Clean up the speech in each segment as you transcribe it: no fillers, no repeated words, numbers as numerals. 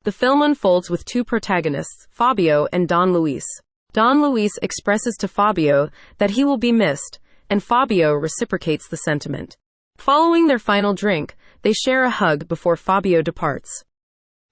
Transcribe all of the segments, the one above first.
The film unfolds with two protagonists, Fabio and Don Luis. Don Luis expresses to Fabio that he will be missed, and Fabio reciprocates the sentiment. Following their final drink, they share a hug before Fabio departs.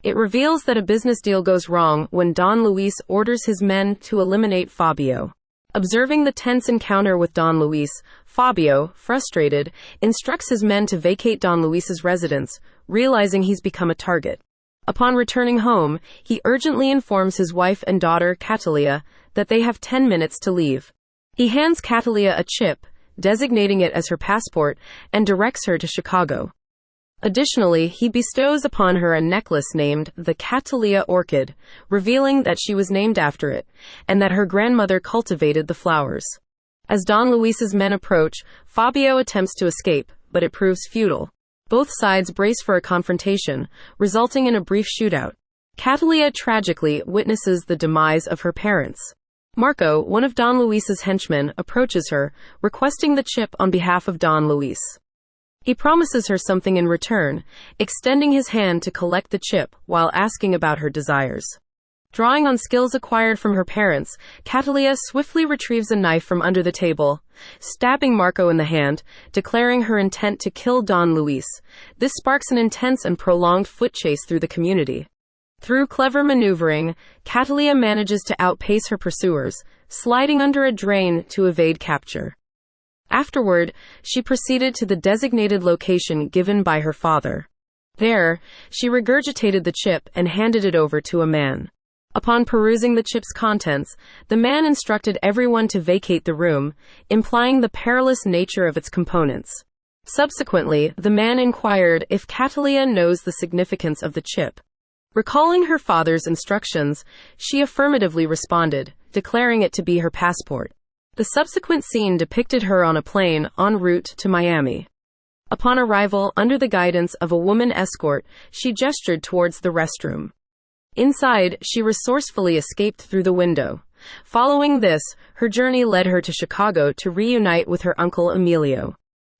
It reveals that a business deal goes wrong when Don Luis orders his men to eliminate Fabio. Observing the tense encounter with Don Luis, Fabio, frustrated, instructs his men to vacate Don Luis's residence, realizing he's become a target. Upon returning home, he urgently informs his wife and daughter, Catalia, that they have 10 minutes to leave. He hands Catalia a chip, designating it as her passport, and directs her to Chicago. Additionally, he bestows upon her a necklace named the Catalia Orchid, revealing that she was named after it, and that her grandmother cultivated the flowers. As Don Luis's men approach, Fabio attempts to escape, but it proves futile. Both sides brace for a confrontation, resulting in a brief shootout. Catalia tragically witnesses the demise of her parents. Marco, one of Don Luis's henchmen, approaches her, requesting the chip on behalf of Don Luis. He promises her something in return, extending his hand to collect the chip while asking about her desires. Drawing on skills acquired from her parents, Catalia swiftly retrieves a knife from under the table, stabbing Marco in the hand, declaring her intent to kill Don Luis. This sparks an intense and prolonged foot chase through the community. Through clever maneuvering, Catalia manages to outpace her pursuers, sliding under a drain to evade capture. Afterward, she proceeded to the designated location given by her father. There, she regurgitated the chip and handed it over to a man. Upon perusing the chip's contents, the man instructed everyone to vacate the room, implying the perilous nature of its components. Subsequently, the man inquired if Catalia knows the significance of the chip. Recalling her father's instructions, she affirmatively responded, declaring it to be her passport. The subsequent scene depicted her on a plane en route to Miami. Upon arrival, under the guidance of a woman escort, she gestured towards the restroom. Inside, she resourcefully escaped through the window. Following this, her journey led her to Chicago to reunite with her uncle Emilio.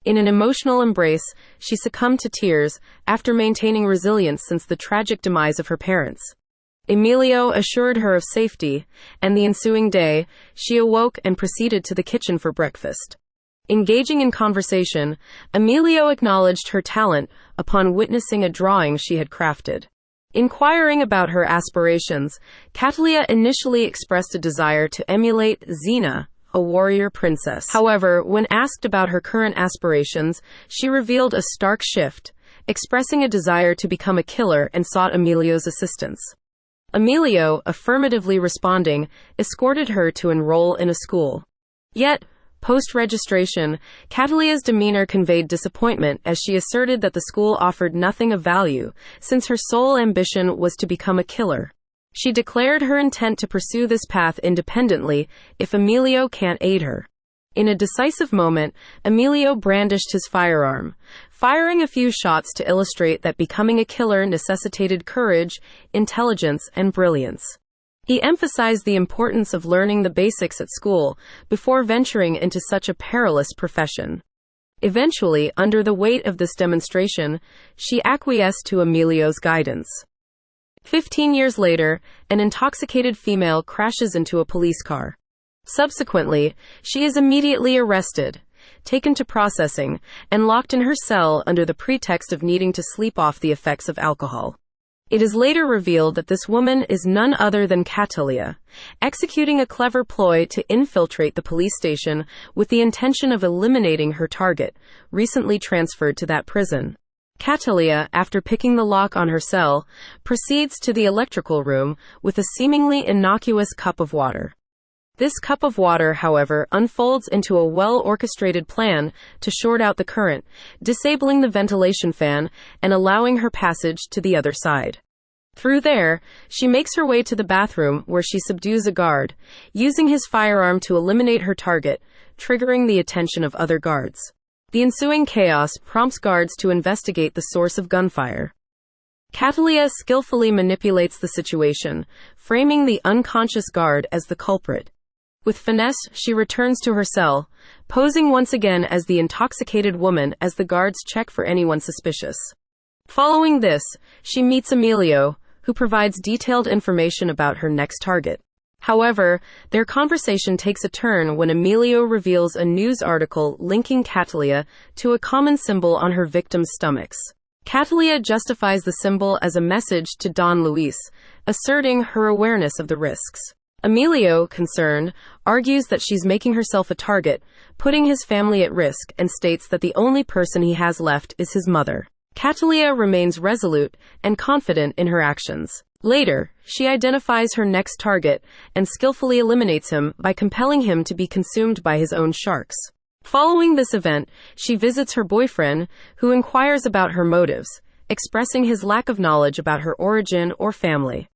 In an emotional embrace, she succumbed to tears after maintaining resilience since the tragic demise of her parents. Emilio assured her of safety, and the ensuing day, she awoke and proceeded to the kitchen for breakfast. Engaging in conversation, Emilio acknowledged her talent upon witnessing a drawing she had crafted. Inquiring about her aspirations, Catalia initially expressed a desire to emulate Xena, a warrior princess. However, when asked about her current aspirations, she revealed a stark shift, expressing a desire to become a killer and sought Emilio's assistance. Emilio, affirmatively responding, escorted her to enroll in a school. Yet, post-registration, Catalia's demeanor conveyed disappointment as she asserted that the school offered nothing of value, since her sole ambition was to become a killer. She declared her intent to pursue this path independently if Emilio can't aid her. In a decisive moment, Emilio brandished his firearm, firing a few shots to illustrate that becoming a killer necessitated courage, intelligence, and brilliance. He emphasized the importance of learning the basics at school before venturing into such a perilous profession. Eventually, under the weight of this demonstration, she acquiesced to Emilio's guidance. 15 years later, an intoxicated female crashes into a police car. Subsequently, she is immediately arrested, taken to processing, and locked in her cell under the pretext of needing to sleep off the effects of alcohol. It is later revealed that this woman is none other than Catalia, executing a clever ploy to infiltrate the police station with the intention of eliminating her target, recently transferred to that prison. Catalia, after picking the lock on her cell, proceeds to the electrical room with a seemingly innocuous cup of water. This cup of water, however, unfolds into a well-orchestrated plan to short out the current, disabling the ventilation fan and allowing her passage to the other side. Through there, she makes her way to the bathroom where she subdues a guard, using his firearm to eliminate her target, triggering the attention of other guards. The ensuing chaos prompts guards to investigate the source of gunfire. Catalia skillfully manipulates the situation, framing the unconscious guard as the culprit. With finesse, she returns to her cell, posing once again as the intoxicated woman as the guards check for anyone suspicious. Following this, she meets Emilio, who provides detailed information about her next target. However, their conversation takes a turn when Emilio reveals a news article linking Catalia to a common symbol on her victims' stomachs. Catalia justifies the symbol as a message to Don Luis, asserting her awareness of the risks. Emilio, concerned, argues that she's making herself a target, putting his family at risk, and states that the only person he has left is his mother. Catalia remains resolute and confident in her actions. Later, she identifies her next target and skillfully eliminates him by compelling him to be consumed by his own sharks. Following this event, she visits her boyfriend, who inquires about her motives, expressing his lack of knowledge about her origin or family.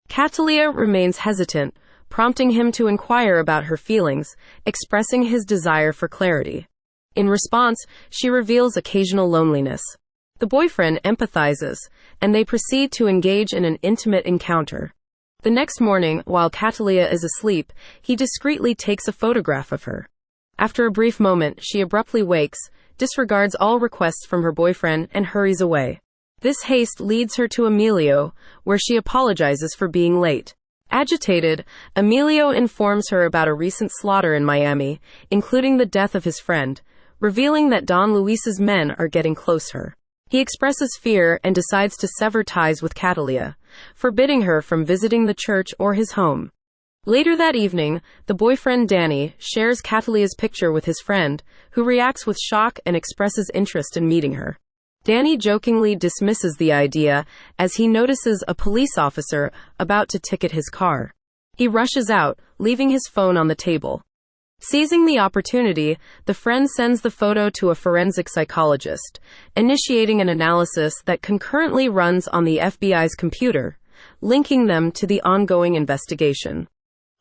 Catalia remains hesitant, prompting him to inquire about her feelings, expressing his desire for clarity. In response, she reveals occasional loneliness. The boyfriend empathizes, and they proceed to engage in an intimate encounter. The next morning, while Catalia is asleep, he discreetly takes a photograph of her. After a brief moment, she abruptly wakes, disregards all requests from her boyfriend, and hurries away. This haste leads her to Emilio, where she apologizes for being late. Agitated, Emilio informs her about a recent slaughter in Miami, including the death of his friend, revealing that Don Luis's men are getting closer. He expresses fear and decides to sever ties with Catalia, forbidding her from visiting the church or his home. Later that evening, the boyfriend Danny shares Catalia's picture with his friend, who reacts with shock and expresses interest in meeting her. Danny jokingly dismisses the idea as he notices a police officer about to ticket his car. He rushes out, leaving his phone on the table. Seizing the opportunity, the friend sends the photo to a forensic psychologist, initiating an analysis that concurrently runs on the FBI's computer, linking them to the ongoing investigation.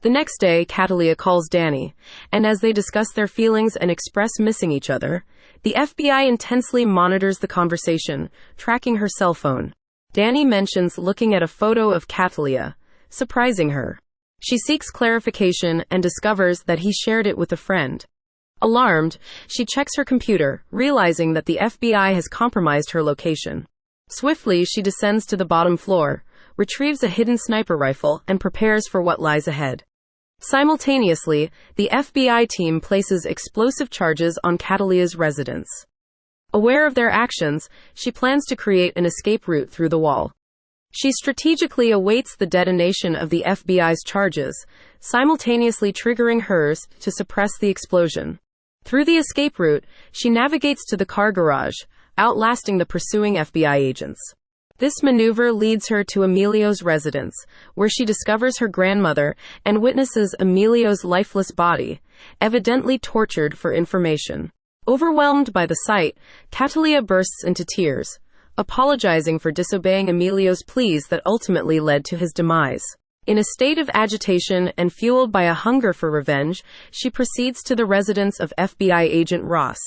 The next day, Catalia calls Danny, and as they discuss their feelings and express missing each other, the FBI intensely monitors the conversation, tracking her cell phone. Danny mentions looking at a photo of Catalia, surprising her. She seeks clarification and discovers that he shared it with a friend. Alarmed, she checks her computer, realizing that the FBI has compromised her location. Swiftly, she descends to the bottom floor, retrieves a hidden sniper rifle, and prepares for what lies ahead. Simultaneously, the FBI team places explosive charges on Catalia's residence. Aware of their actions, she plans to create an escape route through the wall. She strategically awaits the detonation of the FBI's charges, simultaneously triggering hers to suppress the explosion. Through the escape route, she navigates to the car garage, outlasting the pursuing FBI agents. This maneuver leads her to Emilio's residence, where she discovers her grandmother and witnesses Emilio's lifeless body, evidently tortured for information. Overwhelmed by the sight, Catalia bursts into tears, apologizing for disobeying Emilio's pleas that ultimately led to his demise. In a state of agitation and fueled by a hunger for revenge, she proceeds to the residence of FBI agent Ross,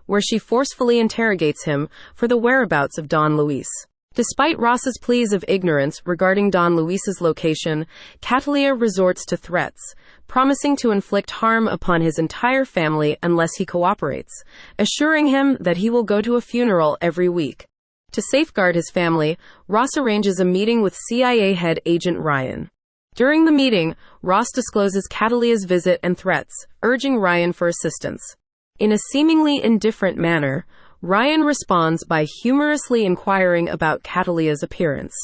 where she forcefully interrogates him for the whereabouts of Don Luis. Despite Ross's pleas of ignorance regarding Don Luis's location, Catalia resorts to threats, promising to inflict harm upon his entire family unless he cooperates, assuring him that he will go to a funeral every week. To safeguard his family, Ross arranges a meeting with CIA head agent Ryan. During the meeting, Ross discloses Catalia's visit and threats, urging Ryan for assistance. In a seemingly indifferent manner, Ryan responds by humorously inquiring about Catalia's appearance.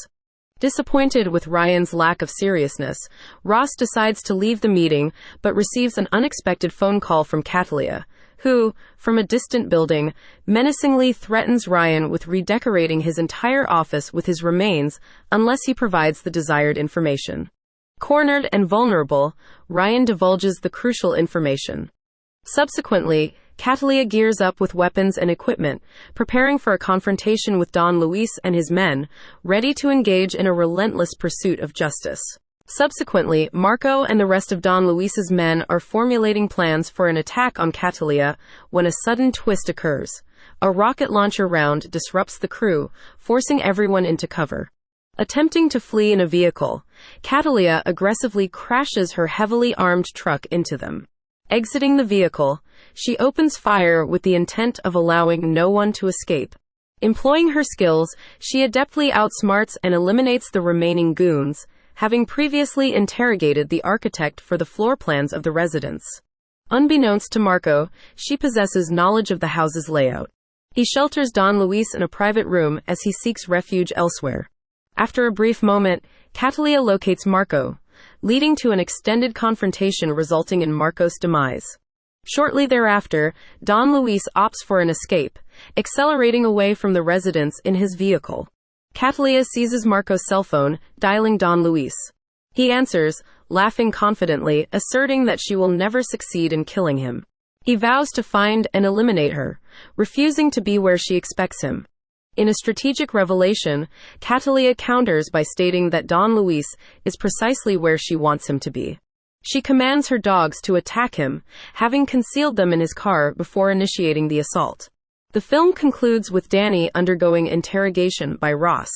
Disappointed with Ryan's lack of seriousness, Ross decides to leave the meeting but receives an unexpected phone call from Catalia, who, from a distant building, menacingly threatens Ryan with redecorating his entire office with his remains unless he provides the desired information. Cornered and vulnerable, Ryan divulges the crucial information. Subsequently, Catalia gears up with weapons and equipment, preparing for a confrontation with Don Luis and his men, ready to engage in a relentless pursuit of justice. Subsequently, Marco and the rest of Don Luis's men are formulating plans for an attack on Catalia when a sudden twist occurs. A rocket launcher round disrupts the crew, forcing everyone into cover. Attempting to flee in a vehicle, Catalia aggressively crashes her heavily armed truck into them. Exiting the vehicle, she opens fire with the intent of allowing no one to escape. Employing her skills, she adeptly outsmarts and eliminates the remaining goons, having previously interrogated the architect for the floor plans of the residence. Unbeknownst to Marco, she possesses knowledge of the house's layout. He shelters Don Luis in a private room as he seeks refuge elsewhere. After a brief moment, Catalia locates Marco, leading to an extended confrontation resulting in Marco's demise. Shortly thereafter, Don Luis opts for an escape, accelerating away from the residence in his vehicle. Catalia seizes Marco's cell phone, dialing Don Luis. He answers, laughing confidently, asserting that she will never succeed in killing him. He vows to find and eliminate her, refusing to be where she expects him. In a strategic revelation, Catalia counters by stating that Don Luis is precisely where she wants him to be. She commands her dogs to attack him, having concealed them in his car before initiating the assault. The film concludes with Danny undergoing interrogation by Ross.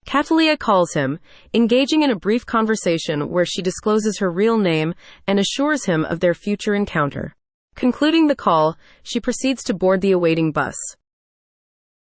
Catalia calls him, engaging in a brief conversation where she discloses her real name and assures him of their future encounter. Concluding the call, she proceeds to board the awaiting bus.